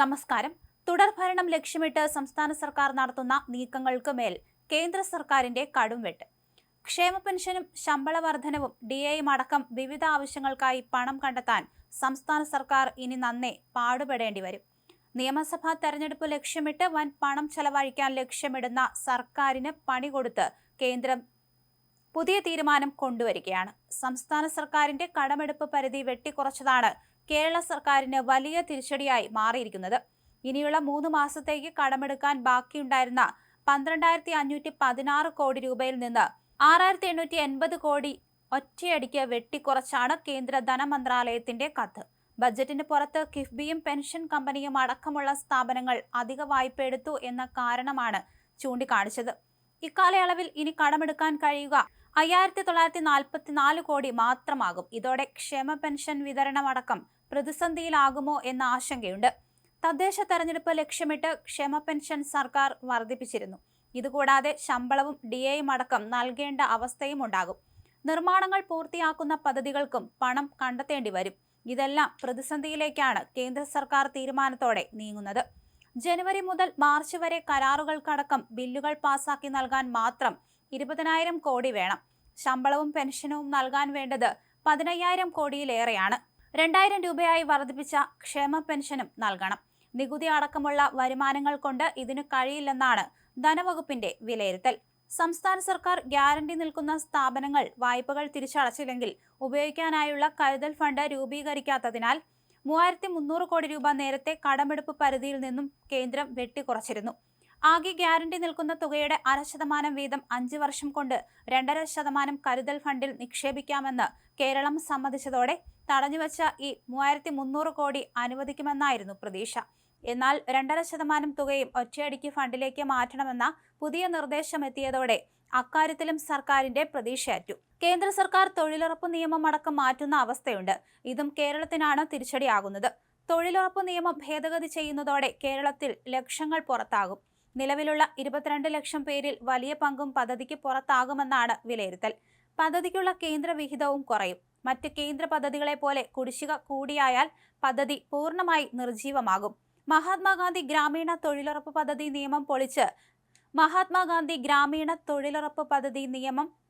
നമസ്കാരം. തുടർഭരണം ലക്ഷ്യമിട്ട് സംസ്ഥാന സർക്കാർ നടത്തുന്ന നീക്കങ്ങൾക്ക് മേൽ കേന്ദ്ര സർക്കാരിന്റെ കടുംവെട്ട്. ക്ഷേമ പെൻഷനും ശമ്പള വർധനവും DAയും അടക്കം വിവിധ ആവശ്യങ്ങൾക്കായി പണം കണ്ടെത്താൻ സംസ്ഥാന സർക്കാർ ഇനി നന്നേ പാടുപെടേണ്ടി വരും. നിയമസഭാ തെരഞ്ഞെടുപ്പ് ലക്ഷ്യമിട്ട് വൻ പണം ചെലവഴിക്കാൻ ലക്ഷ്യമിടുന്ന സർക്കാരിന് പണി കൊടുത്ത് കേന്ദ്രം പുതിയ തീരുമാനം കൊണ്ടുവരികയാണ്. സംസ്ഥാന സർക്കാരിന്റെ കടമെടുപ്പ് പരിധി വെട്ടിക്കുറച്ചതാണ് കേരള സർക്കാരിന് വലിയ തിരിച്ചടിയായി മാറിയിരിക്കുന്നത്. ഇനിയുള്ള 3 മാസത്തേക്ക് കടമെടുക്കാൻ ബാക്കിയുണ്ടായിരുന്ന 12,516 കോടി രൂപയിൽ നിന്ന് 6,880 കോടി ഒറ്റയടിക്ക് വെട്ടിക്കുറച്ചാണ് കേന്ദ്ര ധനമന്ത്രാലയത്തിന്റെ കത്ത്. ബജറ്റിന് പുറത്ത് കിഫ്ബിയും പെൻഷൻ കമ്പനിയും അടക്കമുള്ള സ്ഥാപനങ്ങൾ അധിക വായ്പ എടുത്തു എന്ന കാരണമാണ് ചൂണ്ടിക്കാണിച്ചത്. ഇക്കാലയളവിൽ ഇനി കടമെടുക്കാൻ കഴിയുക 5,944 കോടി മാത്രമാകും. ഇതോടെ ക്ഷേമ പെൻഷൻ വിതരണമടക്കം പ്രതിസന്ധിയിലാകുമോ എന്ന ആശങ്കയുണ്ട്. തദ്ദേശ തെരഞ്ഞെടുപ്പ് ലക്ഷ്യമിട്ട് ക്ഷേമ പെൻഷൻ സർക്കാർ വർദ്ധിപ്പിച്ചിരുന്നു. ഇതുകൂടാതെ ശമ്പളവും DAയും അടക്കം നൽകേണ്ട അവസ്ഥയും ഉണ്ടാകും. നിർമ്മാണങ്ങൾ പൂർത്തിയാക്കുന്ന പദ്ധതികൾക്കും പണം കണ്ടെത്തേണ്ടി വരും. ഇതെല്ലാം പ്രതിസന്ധിയിലേക്കാണ് കേന്ദ്ര സർക്കാർ തീരുമാനത്തോടെ നീങ്ങുന്നത്. ജനുവരി മുതൽ മാർച്ച് വരെ കരാറുകൾക്കടക്കം ബില്ലുകൾ പാസാക്കി നൽകാൻ മാത്രം 20,000 കോടി വേണം. ശമ്പളവും പെൻഷനും നൽകാൻ വേണ്ടത് 15,000 കോടിയിലേറെയാണ്. 2,000 രൂപയായി വർദ്ധിപ്പിച്ച ക്ഷേമ പെൻഷനും നൽകണം. നികുതി അടക്കമുള്ള വരുമാനങ്ങൾ കൊണ്ട് ഇതിനു കഴിയില്ലെന്നാണ് ധനവകുപ്പിന്റെ വിലയിരുത്തൽ. സംസ്ഥാന സർക്കാർ ഗ്യാരണ്ടി നിൽക്കുന്ന സ്ഥാപനങ്ങൾ വായ്പകൾ തിരിച്ചടച്ചില്ലെങ്കിൽ ഉപയോഗിക്കാനായുള്ള കരുതൽ ഫണ്ട് രൂപീകരിക്കാത്തതിനാൽ 3,300 കോടി രൂപ നേരത്തെ കടമെടുപ്പ് പരിധിയിൽ നിന്നും കേന്ദ്രം വെട്ടിക്കുറച്ചിരുന്നു. ആകെ ഗ്യാരണ്ടി നിൽക്കുന്ന തുകയുടെ 0.5% വീതം 5 വർഷം കൊണ്ട് 2.5% കരുതൽ ഫണ്ടിൽ നിക്ഷേപിക്കാമെന്ന് കേരളം സമ്മതിച്ചതോടെ തടഞ്ഞുവെച്ച ഈ 3,300 കോടി അനുവദിക്കുമെന്നായിരുന്നു പ്രതീക്ഷ. എന്നാൽ 2.5% തുകയും ഒറ്റയടിക്ക് ഫണ്ടിലേക്ക് മാറ്റണമെന്ന പുതിയ നിർദ്ദേശമെത്തിയതോടെ അക്കാര്യത്തിലും സർക്കാരിന്റെ പ്രതീക്ഷയറ്റു. കേന്ദ്ര സർക്കാർ തൊഴിലുറപ്പ് നിയമം അടക്കം മാറ്റുന്ന അവസ്ഥയുണ്ട്. ഇതും കേരളത്തിനാണ് തിരിച്ചടിയാകുന്നത്. തൊഴിലുറപ്പ് നിയമം ഭേദഗതി ചെയ്യുന്നതോടെ കേരളത്തിൽ ലക്ഷങ്ങൾ പുറത്താകും. നിലവിലുള്ള 22 ലക്ഷം പേരിൽ വലിയ പങ്കും പദ്ധതിക്ക് പുറത്താകുമെന്നാണ് വിലയിരുത്തൽ. പദ്ധതിക്കുള്ള കേന്ദ്ര വിഹിതവും കുറയും. മറ്റ് കേന്ദ്ര പദ്ധതികളെ പോലെ കുടിശ്ശിക കൂടിയായാൽ പദ്ധതി പൂർണ്ണമായി നിർജീവമാകും. മഹാത്മാഗാന്ധി ഗ്രാമീണ തൊഴിലുറപ്പ് പദ്ധതി നിയമം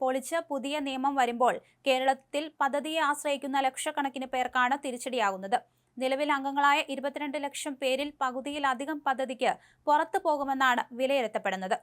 പൊളിച്ച് പുതിയ നിയമം വരുമ്പോൾ കേരളത്തിൽ പദ്ധതിയെ ആശ്രയിക്കുന്ന ലക്ഷക്കണക്കിന് പേർക്കാണ് തിരിച്ചടിയാകുന്നത്. നിലവിൽ അംഗങ്ങളായ 22 ലക്ഷം പേരിൽ പകുതിയിലധികം പദ്ധതിക്ക് പുറത്തു പോകുമെന്നാണ് വിലയിരുത്തപ്പെടുന്നത്.